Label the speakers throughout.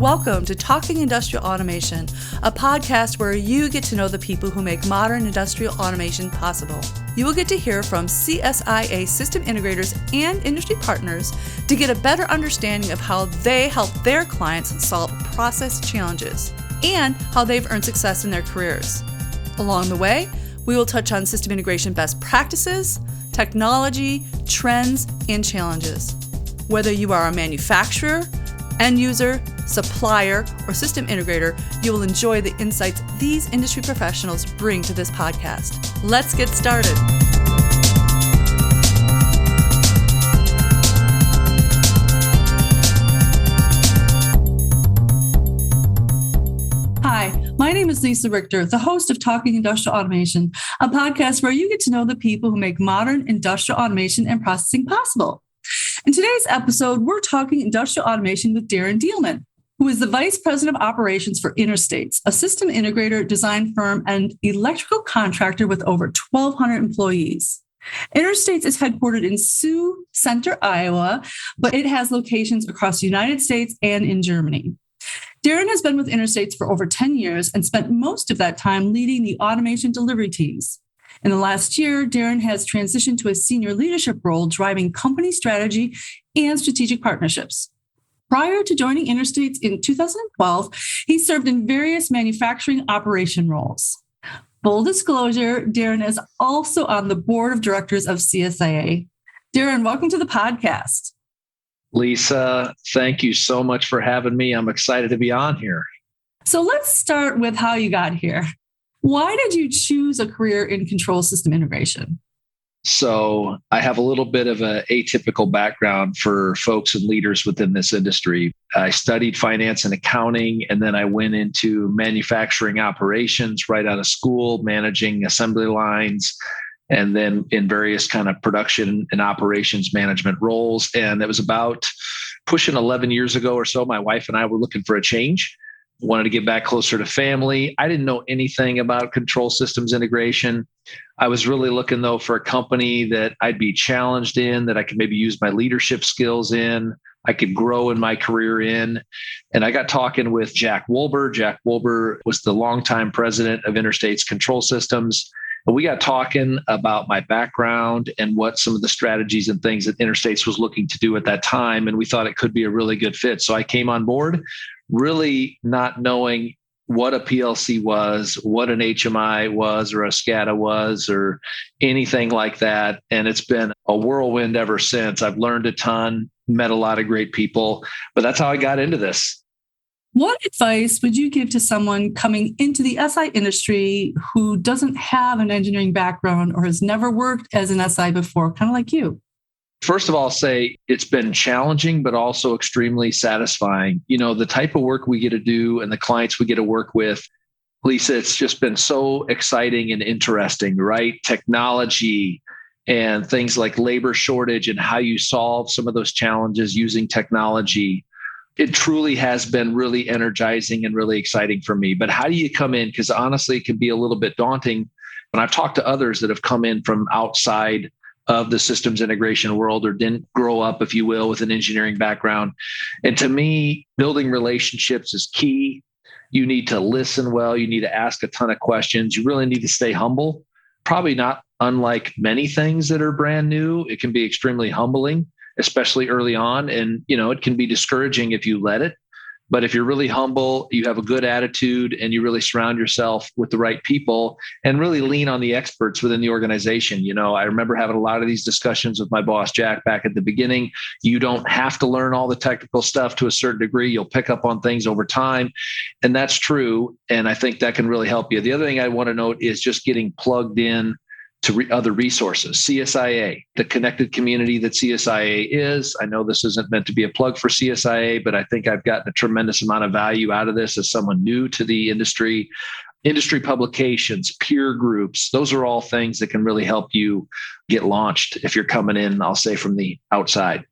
Speaker 1: Welcome to Talking Industrial Automation, a podcast where you get to know the people who make modern industrial automation possible. You will get to hear from CSIA system integrators and industry partners to get a better understanding of how they help their clients solve process challenges and how they've earned success in their careers. Along the way, we will touch on system integration best practices, technology, trends, and challenges. Whether you are a manufacturer, end user, supplier, or system integrator, you will enjoy the insights these industry professionals bring to this podcast. Let's get started. Hi, my name is Lisa Richter, the host of Talking Industrial Automation, a podcast where you get to know the people who make modern industrial automation and processing possible. In today's episode, we're talking industrial automation with Daren Dieleman, who is the Vice President of Operations for Interstates, a system integrator, design firm, and electrical contractor with over 1,200 employees. Interstates is headquartered in Sioux Center, Iowa, but it has locations across the United States and in Germany. Daren has been with Interstates for over 10 years and spent most of that time leading the automation delivery teams. In the last year, Daren has transitioned to a senior leadership role, driving company strategy and strategic partnerships. Prior to joining Interstates in 2012, he served in various manufacturing operation roles. Full disclosure, Daren is also on the board of directors of CSIA. Daren, welcome to the podcast.
Speaker 2: Lisa, thank you so much for having me. I'm excited to be on here.
Speaker 1: So let's start with how you got here. Why did you choose a career in control system integration?
Speaker 2: So I have a little bit of an atypical background for folks and leaders within this industry. I studied finance and accounting, and then I went into manufacturing operations right out of school, managing assembly lines, and then in various kind of production and operations management roles. And it was about pushing 11 years ago or so, my wife and I were looking for a change. Wanted to get back closer to family. I didn't know anything about control systems integration. I was really looking, though, for a company that I'd be challenged in, that I could maybe use my leadership skills in, I could grow in my career in. And I got talking with Jack Wolber. Jack Wolber was the longtime president of Interstates Control Systems. And we got talking about my background and what some of the strategies and things that Interstates was looking to do at that time. And we thought it could be a really good fit. So I came on board, really not knowing what a PLC was, what an HMI was, or a SCADA was, or anything like that. And it's been a whirlwind ever since. I've learned a ton, met a lot of great people, but that's how I got into this.
Speaker 1: What advice would you give to someone coming into the SI industry who doesn't have an engineering background or has never worked as an SI before, kind of like you?
Speaker 2: First of all, I'll say it's been challenging, but also extremely satisfying. You know, the type of work we get to do and the clients we get to work with, Lisa, it's just been so exciting and interesting, right? Technology and things like labor shortage and how you solve some of those challenges using technology. It truly has been really energizing and really exciting for me. But how do you come in? Because honestly, it can be a little bit daunting. And I've talked to others that have come in from outside of the systems integration world or didn't grow up, if you will, with an engineering background. And to me, building relationships is key. You need to listen well. You need to ask a ton of questions. You really need to stay humble. Probably not unlike many things that are brand new. It can be extremely humbling, especially early on. And, you know, it can be discouraging if you let it. But if you're really humble, you have a good attitude, and you really surround yourself with the right people and really lean on the experts within the organization. You know, I remember having a lot of these discussions with my boss, Jack, back at the beginning. You don't have to learn all the technical stuff to a certain degree. You'll pick up on things over time. And that's true. And I think that can really help you. The other thing I want to note is just getting plugged in to other resources. CSIA, the connected community that CSIA is. I know this isn't meant to be a plug for CSIA, but I think I've gotten a tremendous amount of value out of this as someone new to the industry. Industry publications, peer groups, those are all things that can really help you get launched if you're coming in, I'll say, from the outside.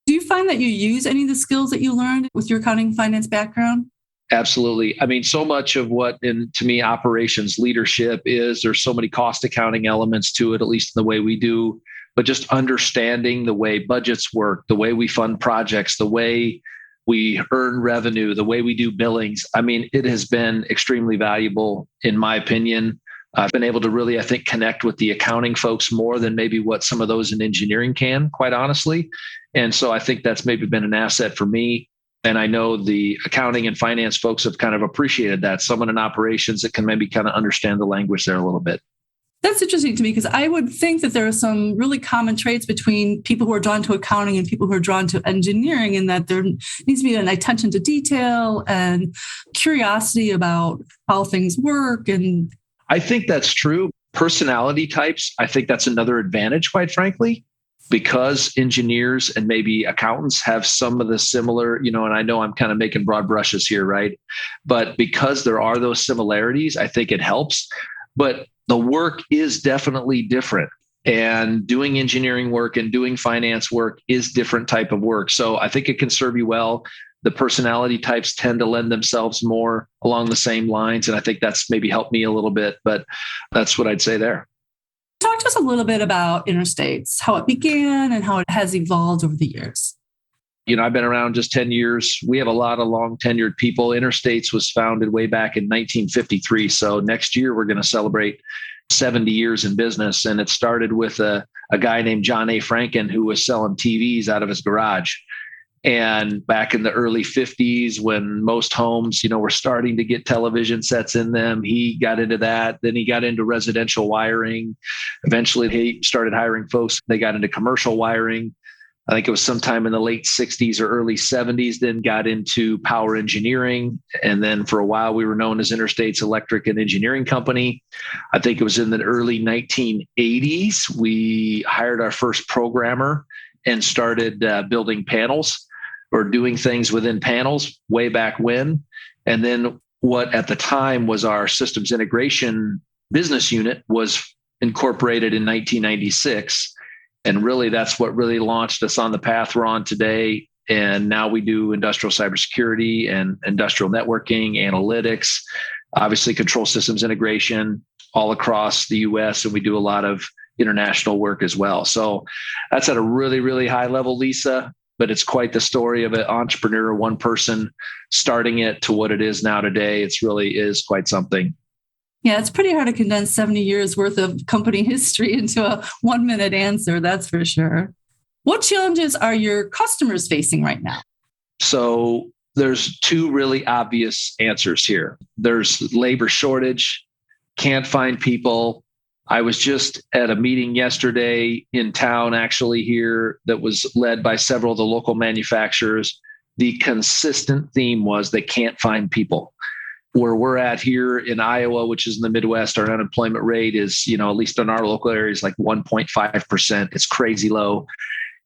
Speaker 1: Do you find that you use any of the skills that you learned with your accounting finance background?
Speaker 2: Absolutely. I mean, so much of what, to me, operations leadership is, there's so many cost accounting elements to it, at least in the way we do, but just understanding the way budgets work, the way we fund projects, the way we earn revenue, the way we do billings. I mean, it has been extremely valuable, in my opinion. I've been able to really, I think, connect with the accounting folks more than maybe what some of those in engineering can, quite honestly. And so I think that's maybe been an asset for me. And I know the accounting and finance folks have kind of appreciated that. Someone in operations that can maybe kind of understand the language there a little bit.
Speaker 1: That's interesting to me because I would think that there are some really common traits between people who are drawn to accounting and people who are drawn to engineering, and that there needs to be an attention to detail and curiosity about how things work. And
Speaker 2: I think that's true. Personality types, I think that's another advantage, quite frankly, because engineers and maybe accountants have some of the similar, and I know I'm kind of making broad brushes here, right? But because there are those similarities, I think it helps. But the work is definitely different. And doing engineering work and doing finance work is different type of work. So I think it can serve you well. The personality types tend to lend themselves more along the same lines. And I think that's maybe helped me a little bit, but that's what I'd say there.
Speaker 1: Talk to us a little bit about Interstates, how it began and how it has evolved over the years.
Speaker 2: I've been around just 10 years. We have a lot of long tenured people. Interstates was founded way back in 1953. So next year, we're going to celebrate 70 years in business. And it started with a guy named John A. Franken, who was selling TVs out of his garage. And back in the early 50s, when most homes, were starting to get television sets in them, he got into that. Then he got into residential wiring. Eventually, he started hiring folks. They got into commercial wiring. I think it was sometime in the late 60s or early 70s, then got into power engineering. And then for a while, we were known as Interstates Electric and Engineering Company. I think it was in the early 1980s, we hired our first programmer and started building panels or doing things within panels way back when. And then what at the time was our systems integration business unit was incorporated in 1996. And really, that's what really launched us on the path we're on today. And now we do industrial cybersecurity and industrial networking, analytics, obviously control systems integration all across the US. And we do a lot of international work as well. So that's at a really, really high level, Lisa. But it's quite the story of an entrepreneur, one person starting it to what it is now today. It's really is quite something.
Speaker 1: Yeah, it's pretty hard to condense 70 years worth of company history into a 1-minute answer, that's for sure. What challenges are your customers facing right now?
Speaker 2: So there's two really obvious answers here. There's labor shortage, can't find people. I was just at a meeting yesterday in town, actually here, that was led by several of the local manufacturers. The consistent theme was they can't find people. Where we're at here in Iowa, which is in the Midwest, our unemployment rate is, at least in our local areas, like 1.5%. It's crazy low.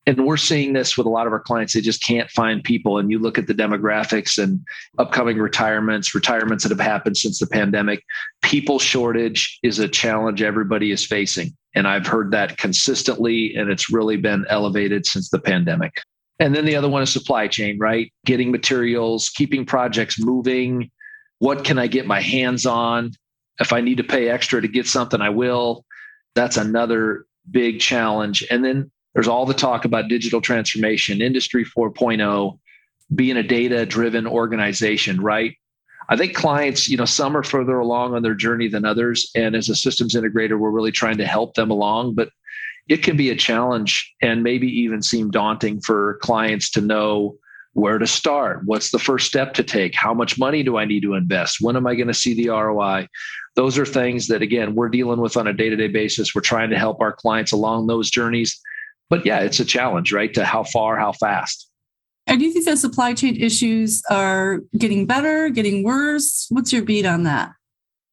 Speaker 2: And we're seeing this with a lot of our clients. They just can't find people. And you look at the demographics and upcoming retirements that have happened since the pandemic. People shortage is a challenge everybody is facing. And I've heard that consistently, and it's really been elevated since the pandemic. And then the other one is supply chain, right? Getting materials, keeping projects moving. What can I get my hands on? If I need to pay extra to get something, I will. That's another big challenge. And then there's all the talk about digital transformation, Industry 4.0, being a data-driven organization, right? I think clients, some are further along on their journey than others. And as a systems integrator, we're really trying to help them along. But it can be a challenge and maybe even seem daunting for clients to know where to start. What's the first step to take? How much money do I need to invest? When am I going to see the ROI? Those are things that, again, we're dealing with on a day-to-day basis. We're trying to help our clients along those journeys. But yeah, it's a challenge, right? To how far, how fast.
Speaker 1: And do you think that supply chain issues are getting better, getting worse? What's your beat on that?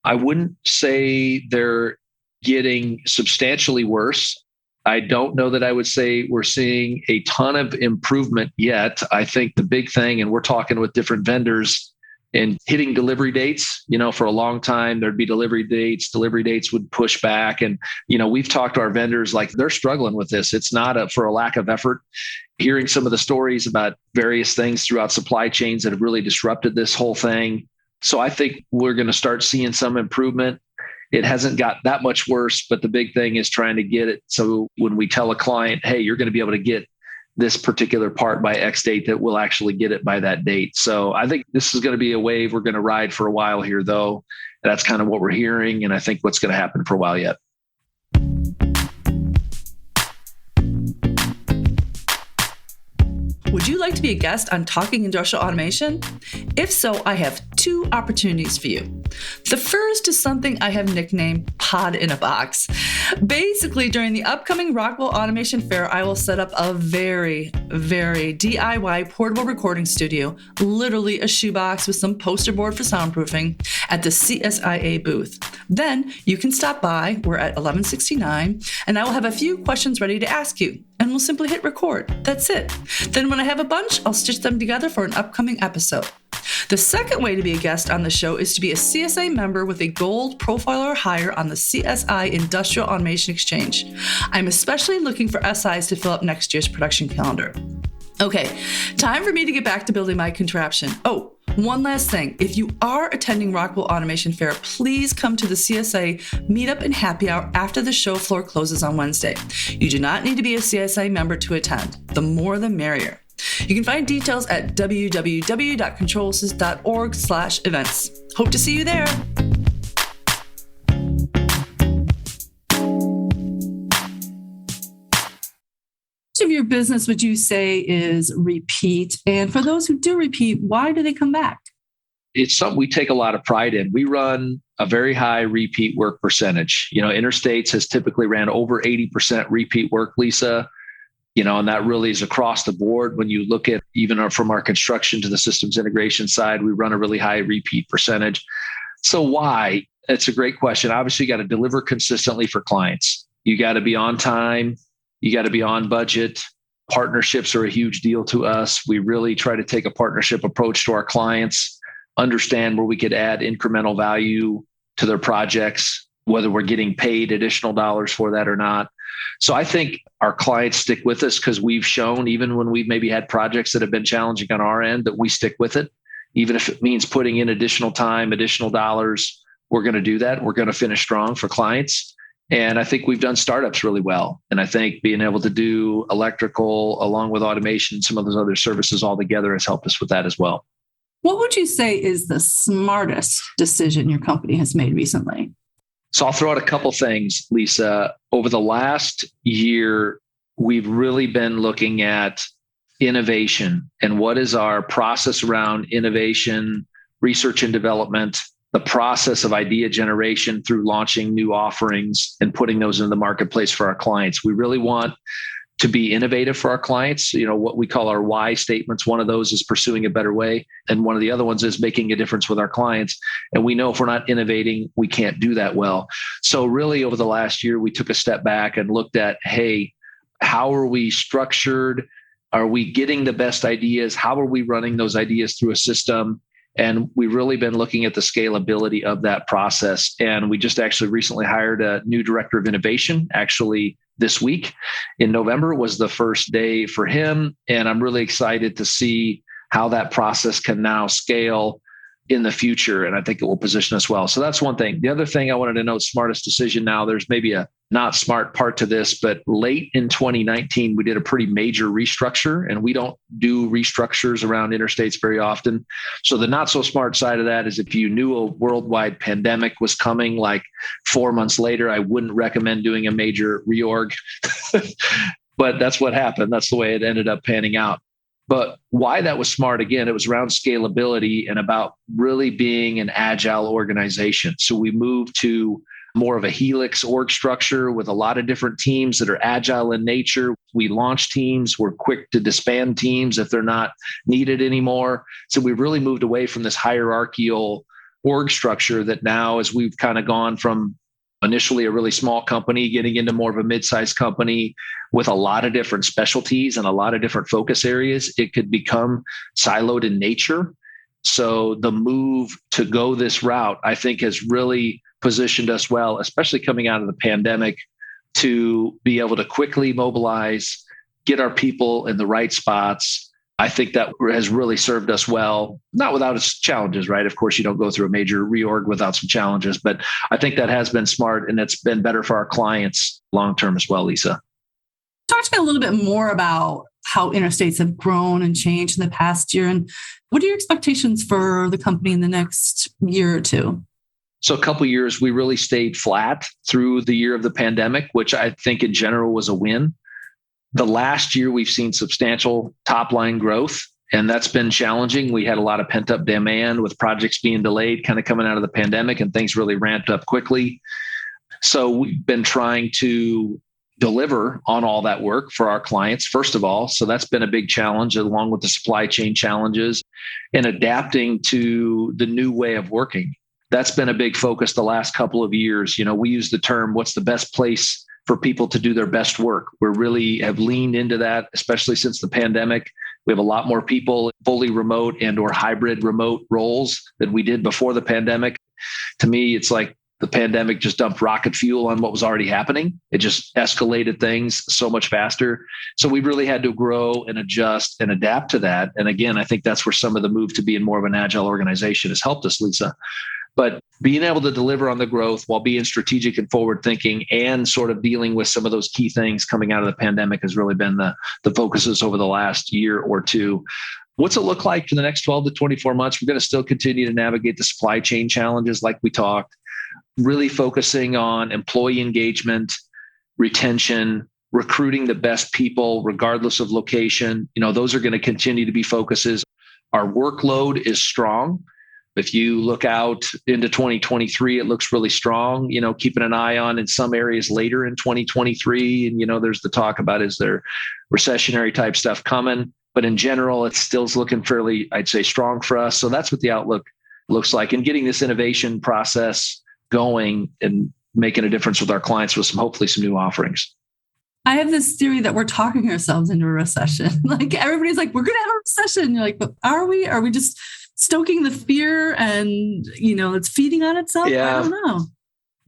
Speaker 2: I wouldn't say they're getting substantially worse. I don't know that I would say we're seeing a ton of improvement yet. I think the big thing, and we're talking with different vendors and hitting delivery dates, for a long time, there'd be delivery dates would push back. And, we've talked to our vendors, like they're struggling with this. It's not for a lack of effort. Hearing some of the stories about various things throughout supply chains that have really disrupted this whole thing. So I think we're going to start seeing some improvement. It hasn't got that much worse, but the big thing is trying to get it. So when we tell a client, hey, you're going to be able to get this particular part by X date, that we'll actually get it by that date. So I think this is going to be a wave we're going to ride for a while here, though. That's kind of what we're hearing, and I think what's going to happen for a while yet.
Speaker 1: Would you like to be a guest on Talking Industrial Automation? If so, I have two opportunities for you. The first is something I have nicknamed Pod in a Box. Basically, during the upcoming Rockwell Automation Fair, I will set up a very DIY portable recording studio, literally a shoebox with some poster board for soundproofing, at the CSIA booth. Then you can stop by. We're at 1169, and I will have a few questions ready to ask you, and we'll simply hit record. That's it. Then when I have a bunch, I'll stitch them together for an upcoming episode. The second way to be a guest on the show is to be a CSA member with a gold profile or higher on the CSI Industrial Automation Exchange. I'm especially looking for SIs to fill up next year's production calendar. Okay, time for me to get back to building my contraption. Oh, one last thing. If you are attending Rockwell Automation Fair, please come to the CSA Meetup and Happy Hour after the show floor closes on Wednesday. You do not need to be a CSA member to attend. The more the merrier. You can find details at www.controlassist.org/events. Hope to see you there. Much of your business would you say is repeat? And for those who do repeat, why do they come back?
Speaker 2: It's something we take a lot of pride in. We run a very high repeat work percentage. Interstates has typically ran over 80% repeat work, Lisa. And that really is across the board. When you look at even from our construction to the systems integration side, we run a really high repeat percentage. So why? It's a great question. Obviously, you got to deliver consistently for clients. You got to be on time. You got to be on budget. Partnerships are a huge deal to us. We really try to take a partnership approach to our clients, understand where we could add incremental value to their projects, whether we're getting paid additional dollars for that or not. So I think our clients stick with us because we've shown, even when we've maybe had projects that have been challenging on our end, that we stick with it. Even if it means putting in additional time, additional dollars, we're going to do that. We're going to finish strong for clients. And I think we've done startups really well. And I think being able to do electrical along with automation, some of those other services all together has helped us with that as well.
Speaker 1: What would you say is the smartest decision your company has made recently?
Speaker 2: So I'll throw out a couple things, Lisa. Over the last year, we've really been looking at innovation and what is our process around innovation, research and development, the process of idea generation through launching new offerings and putting those in the marketplace for our clients. We really want to be innovative for our clients. What we call our why statements. One of those is pursuing a better way. And one of the other ones is making a difference with our clients. And we know if we're not innovating, we can't do that well. So really over the last year, we took a step back and looked at, hey, how are we structured? Are we getting the best ideas? How are we running those ideas through a system? And we've really been looking at the scalability of that process. And we just actually recently hired a new director of innovation, actually this week in November was the first day for him. And I'm really excited to see how that process can now scale in the future. And I think it will position us well. So that's one thing. The other thing I wanted to note, smartest decision now, there's maybe a not smart part to this, but late in 2019, we did a pretty major restructure, and we don't do restructures around Interstates very often. So the not so smart side of that is if you knew a worldwide pandemic was coming, like 4 months later, I wouldn't recommend doing a major reorg, but that's what happened. That's the way it ended up panning out. But why that was smart, again, it was around scalability and about really being an agile organization. So we moved to more of a helix org structure with a lot of different teams that are agile in nature. We launch teams. We're quick to disband teams if they're not needed anymore. So we've really moved away from this hierarchical org structure that now, as we've kind of gone from initially a really small company, getting into more of a mid-sized company with a lot of different specialties and a lot of different focus areas, it could become siloed in nature. So the move to go this route, I think, has really positioned us well, especially coming out of the pandemic, to be able to quickly mobilize, get our people in the right spots. I think that has really served us well, not without its challenges, right? Of course, you don't go through a major reorg without some challenges, but I think that has been smart, and it's been better for our clients long-term as well, Lisa.
Speaker 1: Talk to me a little bit more about how Interstates have grown and changed in the past year. And what are your expectations for the company in the next year or two?
Speaker 2: So a couple of years, we really stayed flat through the year of the pandemic, which I think in general was a win. The last year, we've seen substantial top line growth, and that's been challenging. We had a lot of pent up demand with projects being delayed, kind of coming out of the pandemic, and things really ramped up quickly. So we've been trying to deliver on all that work for our clients, first of all. So that's been a big challenge, along with the supply chain challenges and adapting to the new way of working. That's been a big focus the last couple of years. We use the term, what's the best place for people to do their best work? We really have leaned into that, especially since the pandemic. We have a lot more people fully remote and or hybrid remote roles than we did before the pandemic. To me, it's like the pandemic just dumped rocket fuel on what was already happening. It just escalated things so much faster. So we really had to grow and adjust and adapt to that. And again, I think that's where some of the move to being more of an agile organization has helped us, Lisa. But being able to deliver on the growth while being strategic and forward thinking and sort of dealing with some of those key things coming out of the pandemic has really been the focuses over the last year or two. What's it look like for the next 12 to 24 months? We're going to still continue to navigate the supply chain challenges like we talked, really focusing on employee engagement, retention, recruiting the best people, regardless of location. Those are going to continue to be focuses. Our workload is strong. If you look out into 2023, it looks really strong, keeping an eye on in some areas later in 2023. And, there's the talk about, is there recessionary type stuff coming? But in general, it still's looking fairly, I'd say, strong for us. So that's what the outlook looks like. And getting this innovation process going and making a difference with our clients with hopefully some new offerings.
Speaker 1: I have this theory that we're talking ourselves into a recession. Like everybody's like, we're going to have a recession. You're like, but are we? Are we just stoking the fear and, it's feeding on itself?
Speaker 2: Yeah.
Speaker 1: I don't know.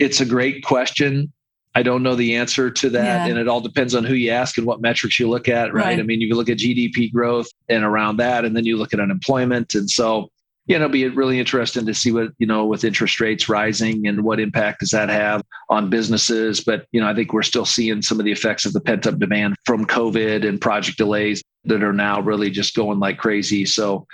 Speaker 2: It's a great question. I don't know the answer to that.
Speaker 1: Yeah.
Speaker 2: And it all depends on who you ask and what metrics you look at, right? I mean, you look at GDP growth and around that, and then you look at unemployment. And so, it'll be really interesting to see what, with interest rates rising and what impact does that have on businesses. But, I think we're still seeing some of the effects of the pent up demand from COVID and project delays that are now really just going like crazy. So,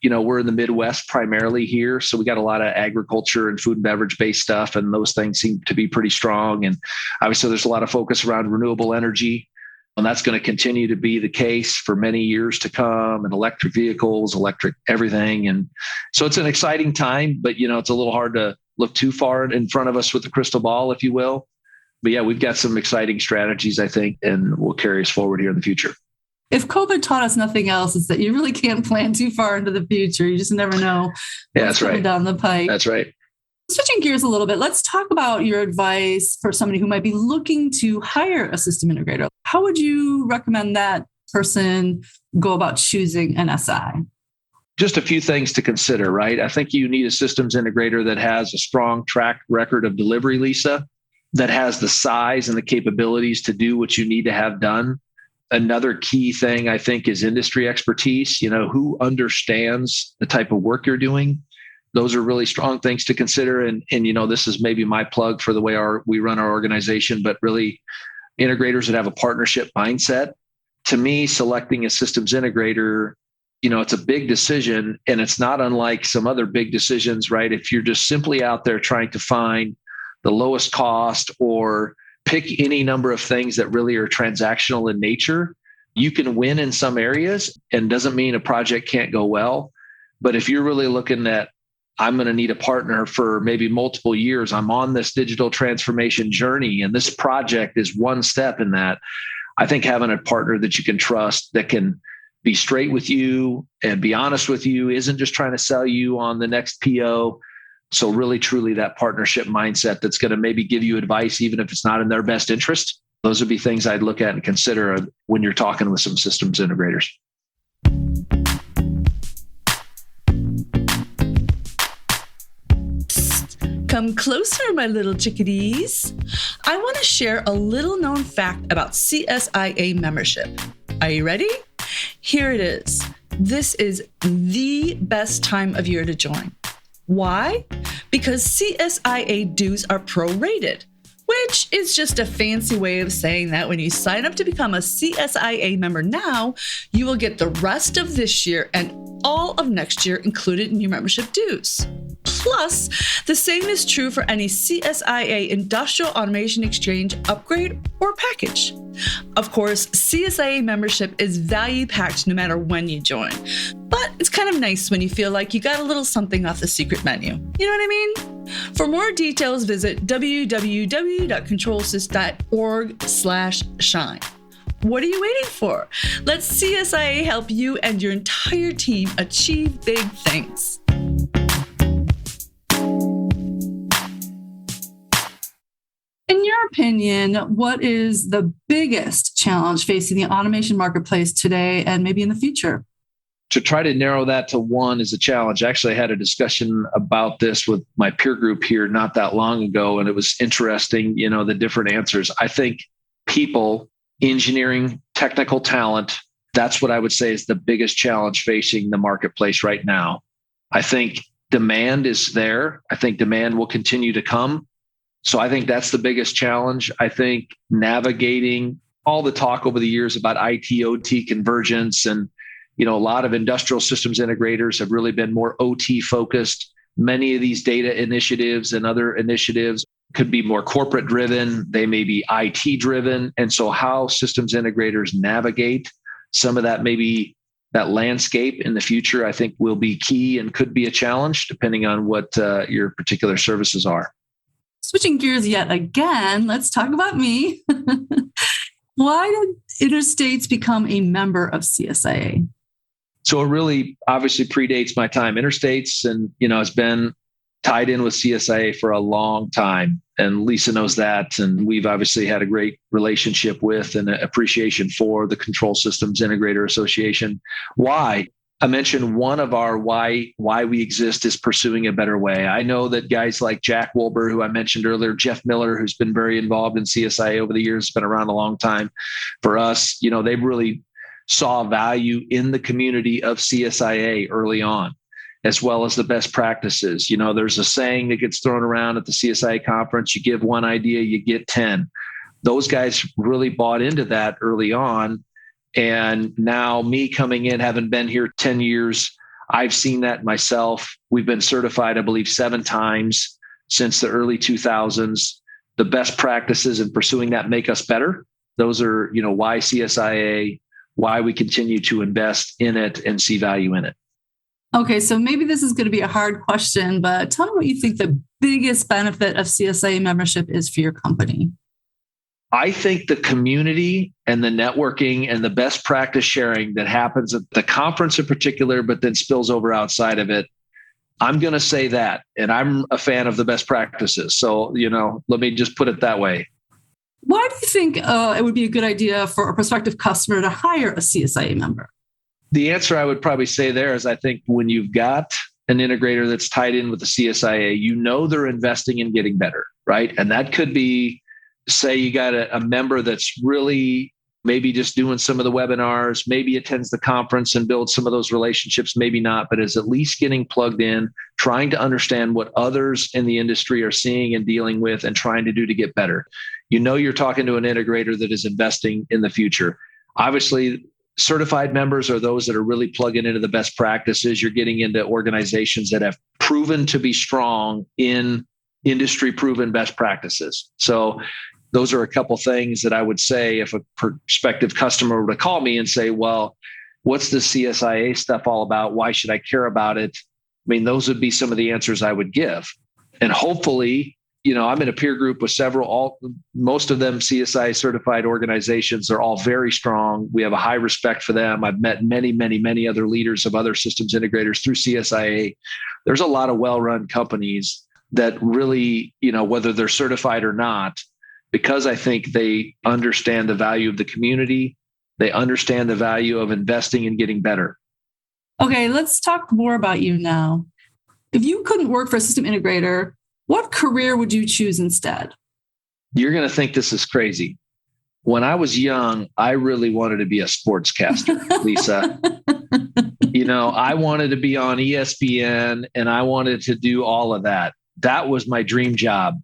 Speaker 2: we're in the Midwest primarily here. So we got a lot of agriculture and food and beverage based stuff. And those things seem to be pretty strong. And obviously there's a lot of focus around renewable energy. And that's going to continue to be the case for many years to come, and electric vehicles, electric everything. And so it's an exciting time, but, it's a little hard to look too far in front of us with the crystal ball, if you will. But yeah, we've got some exciting strategies, I think, and will carry us forward here in the future.
Speaker 1: If COVID taught us nothing else, it's that you really can't plan too far into the future. You just never know what's coming down the pike.
Speaker 2: That's right.
Speaker 1: Switching gears a little bit, let's talk about your advice for somebody who might be looking to hire a system integrator. How would you recommend that person go about choosing an SI?
Speaker 2: Just a few things to consider, right? I think you need a systems integrator that has a strong track record of delivery, Lisa, that has the size and the capabilities to do what you need to have done. Another key thing, I think, is industry expertise. Who understands the type of work you're doing? Those are really strong things to consider. And this is maybe my plug for the way we run our organization, but really integrators that have a partnership mindset. To me, selecting a systems integrator, it's a big decision, and it's not unlike some other big decisions, right? If you're just simply out there trying to find the lowest cost or pick any number of things that really are transactional in nature, you can win in some areas, and doesn't mean a project can't go well. But if you're really looking at, I'm going to need a partner for maybe multiple years, I'm on this digital transformation journey, and this project is one step in that, I think having a partner that you can trust, that can be straight with you and be honest with you, isn't just trying to sell you on the next PO. So really, truly that partnership mindset that's going to maybe give you advice, even if it's not in their best interest. Those would be things I'd look at and consider when you're talking with some systems integrators.
Speaker 1: Psst, come closer, my little chickadees. I want to share a little known fact about CSIA membership. Are you ready? Here it is. This is the best time of year to join. Why? Because CSIA dues are prorated, which is just a fancy way of saying that when you sign up to become a CSIA member now, you will get the rest of this year and all of next year included in your membership dues. Plus, the same is true for any CSIA Industrial Automation Exchange upgrade or package. Of course, CSIA membership is value-packed no matter when you join, but it's kind of nice when you feel like you got a little something off the secret menu. You know what I mean? For more details, visit www.controlsys.org/shine. What are you waiting for? Let CSIA help you and your entire team achieve big things. In your opinion, what is the biggest challenge facing the automation marketplace today and maybe in the future?
Speaker 2: To try to narrow that to one is a challenge. Actually, I had a discussion about this with my peer group here not that long ago, and it was interesting, the different answers. I think people, engineering, technical talent, that's what I would say is the biggest challenge facing the marketplace right now. I think demand is there. I think demand will continue to come. So I think that's the biggest challenge. I think navigating all the talk over the years about IT, OT convergence, and a lot of industrial systems integrators have really been more OT focused. Many of these data initiatives and other initiatives could be more corporate driven. They may be IT driven. And so how systems integrators navigate some of that, maybe that landscape in the future, I think will be key and could be a challenge depending on what your particular services are.
Speaker 1: Switching gears yet again, let's talk about me. Why did Interstates become a member of CSIA?
Speaker 2: So it really obviously predates my time. Interstates and, has been tied in with CSIA for a long time. And Lisa knows that. And we've obviously had a great relationship with and appreciation for the Control Systems Integrator Association. Why? I mentioned one of our why we exist is pursuing a better way. I know that guys like Jack Wolber, who I mentioned earlier, Jeff Miller, who's been very involved in CSIA over the years, been around a long time. For us, they really saw value in the community of CSIA early on, as well as the best practices. There's a saying that gets thrown around at the CSIA conference, you give one idea, you get 10. Those guys really bought into that early on. And now me coming in, having been here 10 years, I've seen that myself. We've been certified, I believe, 7 times since the early 2000s. The best practices in pursuing that make us better. Those are, why CSIA, why we continue to invest in it and see value in it.
Speaker 1: Okay, so maybe this is going to be a hard question, but tell me what you think the biggest benefit of CSIA membership is for your company.
Speaker 2: I think the community and the networking and the best practice sharing that happens at the conference in particular, but then spills over outside of it, I'm going to say that. And I'm a fan of the best practices. So, let me just put it that way.
Speaker 1: Why do you think it would be a good idea for a prospective customer to hire a CSIA member?
Speaker 2: The answer I would probably say there is I think when you've got an integrator that's tied in with the CSIA, they're investing in getting better, right? And that could be, say you got a member that's really maybe just doing some of the webinars, maybe attends the conference and builds some of those relationships, maybe not, but is at least getting plugged in, trying to understand what others in the industry are seeing and dealing with and trying to do to get better. You're talking to an integrator that is investing in the future. Obviously, certified members are those that are really plugging into the best practices. You're getting into organizations that have proven to be strong in industry proven best practices. So those are a couple things that I would say if a prospective customer were to call me and say, well, what's the CSIA stuff all about? Why should I care about it? I mean, those would be some of the answers I would give. And hopefully, I'm in a peer group with most of them CSI certified organizations. They're all very strong. We have a high respect for them. I've met many, many, many other leaders of other systems integrators through CSIA. There's a lot of well-run companies that really, whether they're certified or not, because I think they understand the value of the community, they understand the value of investing and getting better.
Speaker 1: Okay, let's talk more about you now. If you couldn't work for a system integrator, what career would you choose instead?
Speaker 2: You're going to think this is crazy. When I was young, I really wanted to be a sportscaster, Lisa. I wanted to be on ESPN and I wanted to do all of that. That was my dream job.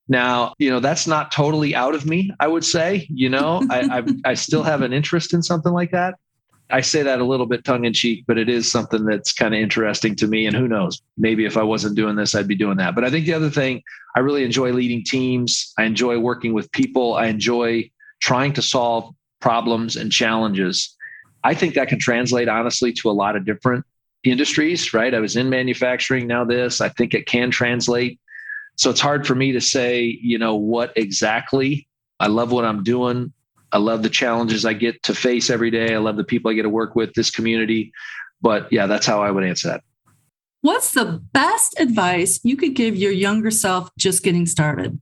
Speaker 2: Now, that's not totally out of me, I would say. I still have an interest in something like that. I say that a little bit tongue in cheek, but it is something that's kind of interesting to me. And who knows, maybe if I wasn't doing this, I'd be doing that. But I think the other thing, I really enjoy leading teams. I enjoy working with people. I enjoy trying to solve problems and challenges. I think that can translate, honestly, to a lot of different industries, right? I was in manufacturing, now this. I think it can translate. So it's hard for me to say, what exactly. I love what I'm doing. I love the challenges I get to face every day. I love the people I get to work with, this community. But yeah, that's how I would answer that.
Speaker 1: What's the best advice you could give your younger self just getting started?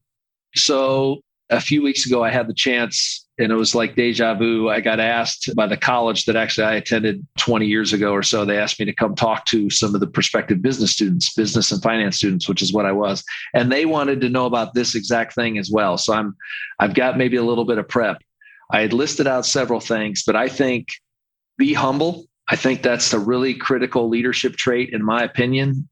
Speaker 2: So a few weeks ago, I had the chance, and it was like deja vu. I got asked by the college that actually I attended 20 years ago or so. They asked me to come talk to some of the prospective business students, business and finance students, which is what I was. And they wanted to know about this exact thing as well. So I've got maybe a little bit of prep. I had listed out several things, but I think be humble. I think that's the really critical leadership trait, in my opinion.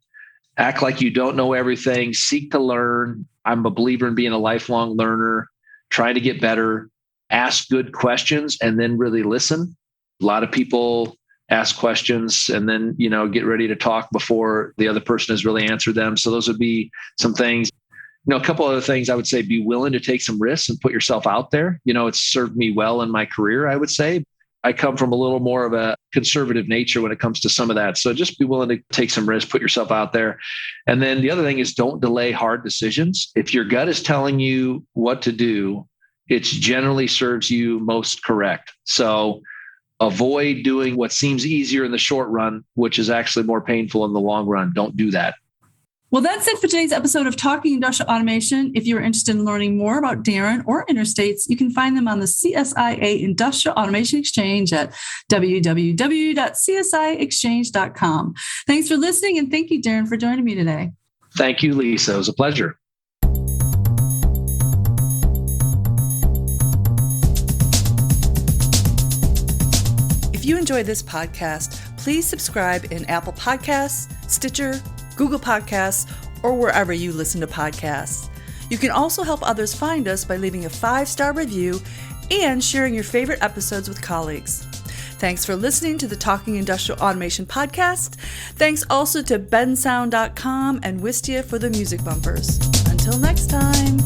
Speaker 2: Act like you don't know everything. Seek to learn. I'm a believer in being a lifelong learner, trying to get better, ask good questions, and then really listen. A lot of people ask questions and then, get ready to talk before the other person has really answered them. So those would be some things. A couple other things I would say: be willing to take some risks and put yourself out there. It's served me well in my career, I would say. I come from a little more of a conservative nature when it comes to some of that. So just be willing to take some risks, put yourself out there. And then the other thing is, don't delay hard decisions. If your gut is telling you what to do, it generally serves you most correct. So avoid doing what seems easier in the short run, which is actually more painful in the long run. Don't do that.
Speaker 1: Well, that's it for today's episode of Talking Industrial Automation. If you're interested in learning more about Daren or Interstates, you can find them on the CSIA Industrial Automation Exchange at www.csiexchange.com. Thanks for listening, and thank you, Daren, for joining me today.
Speaker 2: Thank you, Lisa. It was a pleasure.
Speaker 1: If you enjoyed this podcast, please subscribe in Apple Podcasts, Stitcher, Google Podcasts, or wherever you listen to podcasts. You can also help others find us by leaving a 5-star review and sharing your favorite episodes with colleagues. Thanks for listening to the Talking Industrial Automation podcast. Thanks also to bensound.com and Wistia for the music bumpers. Until next time.